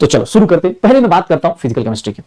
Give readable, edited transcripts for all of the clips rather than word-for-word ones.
तो चलो शुरू करते हैं। पहले मैं बात करता हूं फिजिकल केमिस्ट्री की।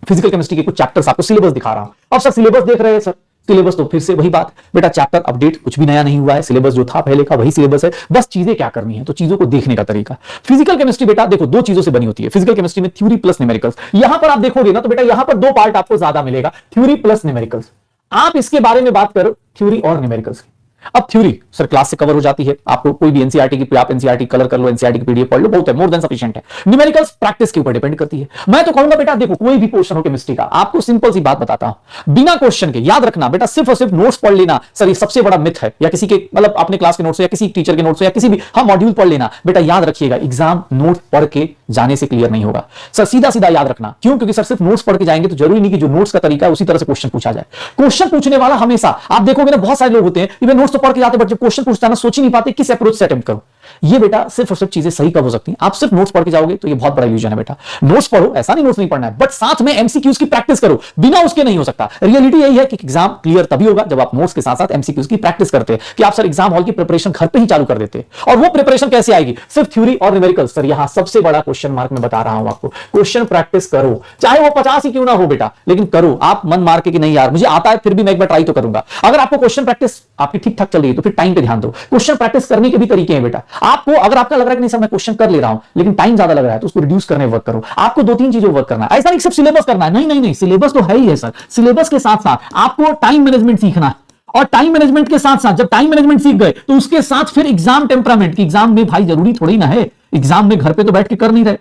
फिजिकल केमिस्ट्री के कुछ चैप्टर्स आपको सिलेबस दिखा रहा हूं। अब सर सिलेबस देख रहे हैं सर, सिलेबस तो फिर से वही बात बेटा, चैप्टर अपडेट कुछ भी नया नहीं हुआ है, सिलेबस जो था पहले का वही सिलेबस है, बस चीजें क्या करनी है तो चीजों को देखने का तरीका। फिजिकल केमिस्ट्री बेटा देखो दो चीजों से बनी होती है फिजिकल केमिस्ट्री में, थ्योरी प्लस न्यूमेरिकल्स। यहां पर आप देखोगे ना तो बेटा यहां पर दो पार्ट आपको ज्यादा मिलेगा, थ्योरी प्लस न्यूमेरिकल्स। आप इसके बारे में बात करो थ्योरी और न्यूमेरिकल्स की। अब थ्योरी सर क्लास से कवर हो जाती है, आपको कोई भी एनसीईआरटी की आप एनसीईआरटी कलर कर लो, एनसीईआरटी की पीडीएफ पढ़ लो, बहुत है, मोर देन सफिशिएंट है। न्यूमेरिकल्स प्रैक्टिस के ऊपर डिपेंड करती है। मैं तो कहूंगा बेटा देखो कोई भी क्वेश्चन हो केमिस्ट्री का, आपको सिंपल सी बात बताता हूं, बिना क्वेश्चन के याद रखना बेटा, सिर्फ और सिर्फ नोट्स पढ़ लेना सर ये सबसे बड़ा मिथ है, या किसी के मतलब अपने क्लास के नोट्स या किसी टीचर के नोट्स या किसी भी मॉड्यूल पढ़ लेना बेटा, याद रखिएगा एग्जाम नोट पढ़ के जाने से क्लियर नहीं होगा सर, सीधा सीधा याद रखना। क्यों? क्योंकि सर सिर्फ नोट्स पढ़ के जाएंगे तो जरूरी नहीं कि जो नोट्स का तरीका है उसी तरह से क्वेश्चन पूछा जाए। क्वेश्चन पूछने वाला हमेशा आप देखोगे ना, बहुत सारे लोग होते हैं कि वे नोट्स तो पढ़ के जाते, बट जब क्वेश्चन पूछता है ना सोच ही नहीं पाते किस अप्रोच से अटेम्प्ट करूं। ये बेटा सिर्फ और सिर्फ चीजें सही कब हो सकती हैं, आप सिर्फ नोट्स पढ़ के जाओगे तो ये बहुत बड़ा इल्यूजन है बेटा। नोट्स पढ़ो, ऐसा नहीं नोट्स नहीं पढ़ना है, बट साथ में एमसीक्यूज की प्रैक्टिस करो, बिना उसके नहीं हो सकता। रियलिटी यही है कि एग्जाम क्लियर तभी होगा जब आप नोट्स के साथ साथ एमसीक्यूज की प्रैक्टिस करते हैं, कि आप सर एग्जाम हॉल की प्रिपरेशन घर पे ही चालू कर देते हैं। और वो प्रिपरेशन कैसे आएगी, सिर्फ थ्योरी और न्यूमेरिकल। सर यहां सबसे बड़ा क्वेश्चन मार्क मैं बता रहा हूं आपको, क्वेश्चन प्रैक्टिस करो, चाहे वो 50 ही क्यों ना हो बेटा, लेकिन करो। आप मन मार के कि नहीं यार मुझे आता है फिर भी मैं एक बार ट्राई तो करूंगा। अगर आपको क्वेश्चन प्रैक्टिस आपकी ठीक ठाक चल रही है तो फिर टाइम पे ध्यान दो। क्वेश्चन प्रैक्टिस करने के भी तरीके हैं बेटा, आपको अगर आपका लग रहा है कि नहीं सर मैं क्वेश्चन कर ले रहा हूं लेकिन टाइम ज्यादा लग रहा है तो उसको रिड्यूस करने वर्क करो। आपको दो तीन चीजों वर्क करना है, ऐसा नहीं सिर्फ सिलेबस करना है, नहीं नहीं नहीं, सिलेबस तो है ही है सर, सिलेबस के साथ साथ आपको टाइम मैनेजमेंट सीखना है। और टाइम मैनेजमेंट के साथ साथ जब टाइम मैनेजमेंट सीख गए तो उसके साथ फिर एग्जाम टेम्परामेंट, की एग्जाम में भाई जरूरी थोड़ी ना है, एग्जाम में घर पे तो बैठ के कर नहीं रहे,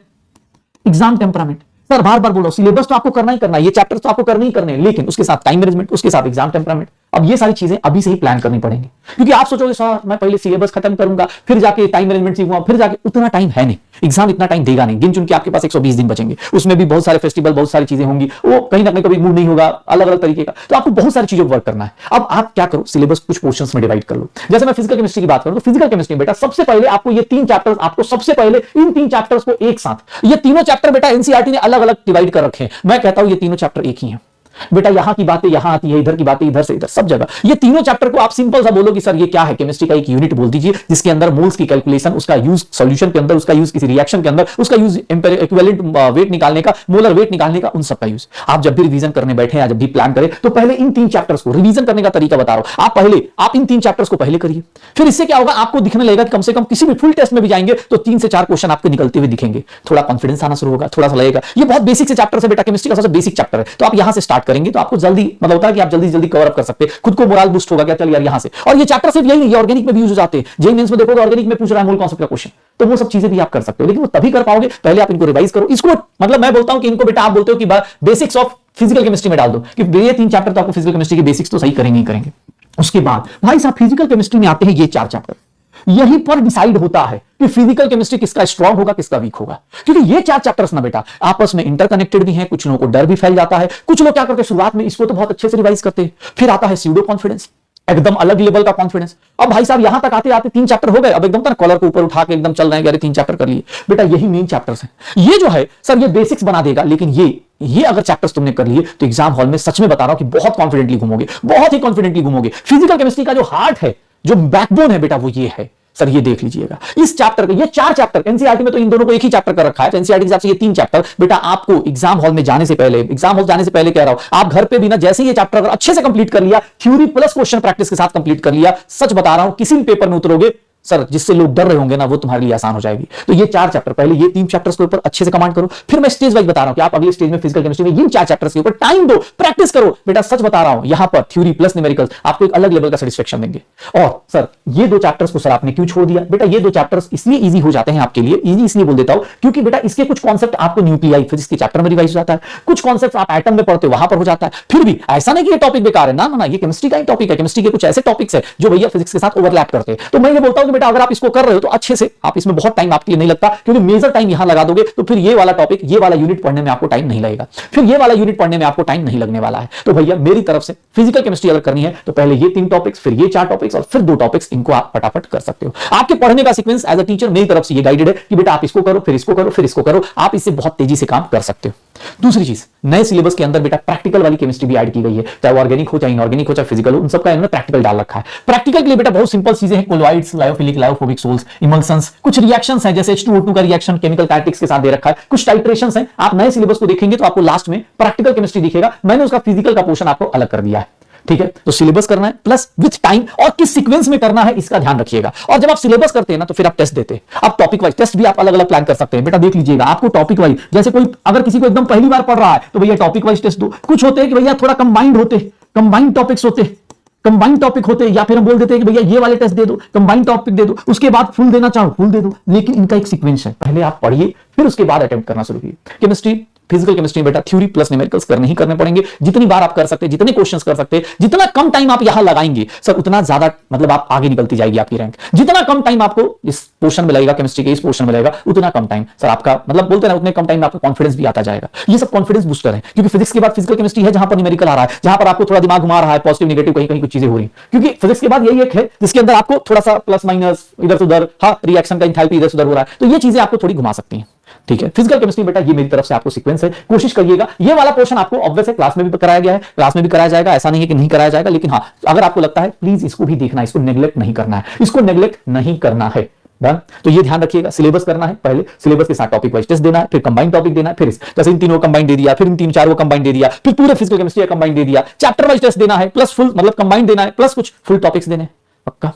एग्जाम टेम्परामेंट। सर बार बार बोलो सिलेबस तो आपको करना ही करना है, ये चैप्टर तो आपको करने ही करने हैं, लेकिन उसके साथ टाइम मैनेजमेंट, उसके साथ एग्जाम टेम्परामेंट। अब ये सारी चीजें अभी से ही प्लान करनी पड़ेंगी, क्योंकि आप सोचोगे सर मैं पहले सिलेबस खत्म करूंगा फिर जाके टाइम मैनेजमेंट सीखूंगा, फिर जाके उतना टाइम है नहीं, एग्जाम इतना टाइम देगा नहीं। गिन चुन के आपके पास 120 दिन बचेंगे, उसमें भी बहुत सारे फेस्टिवल, बहुत सारी चीजें होंगी, वो कहीं ना कहीं कभी मूड नहीं होगा, अलग अलग तरीके का, तो आपको बहुत सारी चीजों पर वर्क करना है। अब आप क्या करो, सिलेबस कुछ पोर्शंस में डिवाइड कर लो। जैसे मैं फिजिकल केमिस्ट्री की बात करूं तो फिजिकल केमिस्ट्री बेटा सबसे पहले आपको ये तीन चैप्टर्स, आपको सबसे पहले इन तीन चैप्टर्स को एक साथ, ये तीनों चैप्टर बेटा एनसीईआरटी ने अलग अलग डिवाइड कर रखे हैं। मैं कहता हूं ये तीनों चैप्टर एक ही हैं बेटा, यहां की बातें यहां आती है, इधर की बातें इधर से इधर, सब जगह ये तीनों चैप्टर को आप सिंपल सा बोलो कि सर ये क्या है, केमिस्ट्री का एक यूनिट बोल दीजिए जिसके अंदर मोल्स की कैलकुलेशन, उसका यूज सॉल्यूशन के अंदर, उसका यूज किसी रिएक्शन के अंदर, उसका यूज इक्विवेलेंट वेट निकालने का, मोलर वेट निकालने का, उन सब का यूज। आप जब भी रिवीजन करने बैठे या जब भी प्लान करें तो पहले इन तीन चैप्टर्स को रिवीजन करने का तरीका बता रहा हूं। आप इन तीन चैप्टर्स को पहले करिए, फिर इससे क्या होगा, आपको दिखने लगेगा कि कम से कम किसी भी फुल टेस्ट में भी जाएंगे तो 3 से 4 क्वेश्चन आपको निकलते हुए दिखेंगे, थोड़ा कॉन्फिडेंस आना शुरू होगा, थोड़ा सा लगेगा ये बहुत बेसिक से चैप्टर है बेटा, केमिस्ट्री का सबसे बेसिक चैप्टर है, तो आप यहां से स्टार्ट करेंगे तो आपको जल्दी मतलब होता है कि आप जल्दी जल्दी कवर अप कर सकते हैं, खुद को मोरल बूस्ट होगा क्या, चल यार यहां से। और ये चैप्टर सिर्फ यही नहीं, ये ऑर्गेनिक में भी यूज हो जाते हैं, जेईई मेंस में देखोगे ऑर्गेनिक में पूछ रहा है मोल कॉन्सेप्ट का क्वेश्चन, तो वो सब चीजें भी आप कर सकते हो, लेकिन वो तभी कर पाओगे पहले आप इनको रिवाइज करो। इसको मतलब मैं बोलता हूं कि इनको बेटा आप बोलते हो कि बेसिक्स ऑफ फिजिकल केमिस्ट्री में डाल दो, कि ये 3 चैप्टर तो आपको फिजिकल केमिस्ट्री के बेसिक्स तो सही करेंगे ही करेंगे। उसके बाद भाई साहब फिजिकल केमिस्ट्री में आते हैं ये 4 चैप्टर, यहीं पर डिसाइड होता है कि फिजिकल केमिस्ट्री किसका स्ट्रांग होगा किसका वीक होगा, क्योंकि ये 4 चैप्टर्स ना बेटा आपस में इंटरकनेक्टेड भी हैं। कुछ लोगों को डर भी फैल जाता है, कुछ लोग क्या करते हैं शुरुआत में इसको तो बहुत अच्छे से रिवाइज करते हैं, फिर आता है स्यूडो कॉन्फिडेंस, एकदम अलग लेवल का कॉन्फिडेंस। अब भाई साहब यहां तक आते आते 3 चैप्टर हो गए, अब एकदम ना कॉलर को ऊपर उठा के एकदम चल रहे हैं, अरे 3 चैप्टर कर लिए बेटा, यही मेन चैप्टर्स हैं। ये जो है सर ये बेसिक्स बना देगा, लेकिन ये अगर चैप्टर्स तुमने कर लिए तो एग्जाम हॉल में सच में बता रहा हूं कि बहुत कॉन्फिडेंटली घूमोगे, बहुत ही कॉन्फिडेंटली घूमोगे। फिजिकल केमिस्ट्री का जो हार्ट है, जो बैकबोन है बेटा, वो ये है सर, ये देख लीजिएगा इस चैप्टर के, ये 4 चैप्टर एनसीईआरटी में तो इन दोनों को एक ही चैप्टर कर रखा है, तो एनसीईआरटी के हिसाब से ये 3 चैप्टर बेटा आपको एग्जाम हॉल में जाने से पहले, एग्जाम हॉल जाने से पहले कह रहा हूं, आप घर पे भी ना जैसे ही ये चैप्टर अगर अच्छे से कंप्लीट कर लिया, थ्योरी प्लस क्वेश्चन प्रैक्टिस के साथ कंप्लीट कर लिया, सच बता रहा हूं किसी भी पेपर में उतरोगे सर जिससे लोग डर रहे होंगे ना वो तुम्हारे लिए आसान हो जाएगी। तो ये 4 चैप्टर पहले ये 3 चैप्टर्स के ऊपर अच्छे से कमांड करो, फिर मैं स्टेज वाइज बता रहा हूं कि आप अगले स्टेज में फिजिकल केमिस्ट्री में इन 4 चैप्टर्स के ऊपर टाइम दो, प्रैक्टिस करो बेटा। सच बता रहा हूं यहां पर थ्योरी प्लस न्यूमेरिकल्स आपको एक अलग लेवल का सेटिस्फेक्शन देंगे। और सर ये 2 चैप्टर्स को सर आपने क्यों छोड़ दिया बेटा, ये 2 चैप्टर्स इसलिए इजी हो जाते हैं आपके लिए, इजी इसलिए बोल देता हूं क्योंकि बेटा इसके कुछ कॉन्सेप्ट आपको न्यूक्लियाई फिजिक्स के चैप्टर में रिवाइज हो जाता है, कुछ कॉन्सेप्ट आप एटम में पढ़ते हो वहां पर हो जाता है। फिर भी ऐसा नहीं कि ये टॉपिक बेकार है, ना ना, ये केमिस्ट्री का ही टॉपिक है, केमिस्ट्री के कुछ ऐसे टॉपिक्स है जो भैया फिजिक्स के साथ ओवरलैप करते हैं। तो मैं ये बोलता हूं कि बेटा अगर आप इसको कर रहे हो तो अच्छे से आप इसमें बहुत टाइम आपके लिए नहीं लगता, क्योंकि मेजर टाइम यहां लगा दोगे तो फिर ये वाला टॉपिक, ये वाला यूनिट पढ़ने में आपको टाइम नहीं लगेगा, फिर ये वाला यूनिट पढ़ने में आपको टाइम नहीं लगने वाला है। तो भैया मेरी तरफ से फिजिकल केमिस्ट्री अगर करनी है तो पहले ये 3 टॉपिक्स, फिर ये 4 टॉपिक्स और फिर 2 टॉपिक्स, इनको आप फटाफट कर सकते हो। आपके पढ़ने का सीक्वेंस एज अ टीचर मेरी तरफ से ये गाइडेड है कि बेटा आप इसको करो, फिर इसको करो, फिर इसको करो, आप इससे बहुत तेजी से काम कर सकते हो। दूसरी चीज, नए सिलेबस के अंदर बेटा प्रैक्टिकल वाली केमिस्ट्री भी ऐड की गई है, चाहे वो ऑर्गेनिक हो, चाहे इनऑर्गेनिक हो, चाहे फिजिकल हो, उन सबका इन्होंने प्रैक्टिकल डाल रखा है। प्रैक्टिकल के लिए बेटा बहुत सिंपल चीजें हैं, कोलॉइड्स, लायोफिलिक, लायोफोबिक सोल्स, इमल्सन्स, कुछ रिएक्शंस हैं जैसे H2O2 का रिएक्शन केमिकल काइनेटिक्स के साथ दे रखा है, कुछ टाइट्रेशंस हैं। आप नए सिलेबस को देखेंगे तो आपको लास्ट में प्रैक्टिकल केमिस्ट्री दिखेगा, मैंने उसका फिजिकल का पोर्शन आपको अलग कर दिया है। ठीक है, तो सिलेबस करना है प्लस विथ टाइम और किस सीक्वेंस में करना है इसका ध्यान रखिएगा। और जब आप सिलेबस करते हैं ना तो फिर आप टेस्ट देते हैं, आप टॉपिक वाइज टेस्ट भी आप अलग अलग प्लान कर सकते हैं। बेटा देख लीजिएगा, आपको टॉपिक वाइज, जैसे कोई अगर किसी को एकदम पहली बार पढ़ रहा है तो भैया टॉपिक वाइज टेस्ट दो। कुछ होते हैं कि भैया थोड़ा कंबाइंड होते, कंबाइंड टॉपिक्स होते, कंबाइंड टॉपिक होते, या फिर हम बोल देते हैं कि भैया ये वाले टेस्ट दे दो, कंबाइंड टॉपिक दे दो, उसके बाद फुल देना चाहो फुल दे दो। लेकिन इनका एक सीक्वेंस है, पहले आप पढ़िए फिर उसके बाद अटेम्प्ट करना शुरू कीजिए। केमिस्ट्री, फिजिकल केमिस्ट्री में बेटा थ्योरी प्लस न्यूमेरिकल्स करने ही करने पड़ेंगे। जितनी बार आप कर सकते हैं, जितने क्वेश्चंस कर सकते हैं, जितना कम टाइम आप यहां लगाएंगे सर उतना ज्यादा मतलब आप आगे निकलती जाएगी आपकी रैंक। जितना कम टाइम आपको इस पोर्शन में लगेगा, केमिस्ट्री के इस पोर्शन में लगेगा, उतना कम टाइम सर आपका मतलब बोलते हैं उतने कम टाइम में आपका कॉन्फिडेंस भी आता जाएगा। ये सब कॉन्फिडेंस बूस्टर है, क्योंकि फिजिक्स के बाद फिजिकल केमिस्ट्री है जहां पर न्यूमेरिकल आ रहा है, जहां पर आपको थोड़ा दिमाग घुमा रहा है, पॉजिटिव नेगेटिव कहीं कहीं कुछ चीजें हो रही है। क्योंकि फिजिक्स के बाद यही एक है जिसके अंदर आपको थोड़ा सा प्लस माइनस इधर से उधर, हाँ रिएक्शन का एंथैल्पी इधर से उधर हो रहा है, तो ये चीजें आपको थोड़ी घुमा सकती हैं। ठीक है, फिजिकल केमिस्ट्री बेटा ये मेरी तरफ से आपको सीक्वेंस है, कोशिश करिएगा। ये वाला पोर्शन आपको ऑब्वियस है क्लास में भी कराया गया है, क्लास में भी कराया जाएगा, ऐसा नहीं है कि नहीं कराया जाएगा। लेकिन हाँ, अगर आपको लगता है प्लीज इसको भी देखना है, इसको नेग्लेक्ट नहीं करना है, इसको नेग्लेक्ट नहीं करना है। डन, तो ये ध्यान रखिएगा, सिलेबस करना है, पहले सिलेबस के साथ टॉपिक वाइज टेस्ट देना है, फिर कंबाइंड टॉपिक देना है, फिर जैसे इन तीनों कंबाइंड दे दिया, फिर इन तीन चार को कंबाइंड दे दिया, फिर पूरे फिजिकल केमिस्ट्री कंबाइंड दे दिया, चैप्टर वाइज टेस्ट देना है, प्लस फुल मतलब कंबाइंड देना है, प्लस कुछ फुल टॉपिक्स देने, पक्का।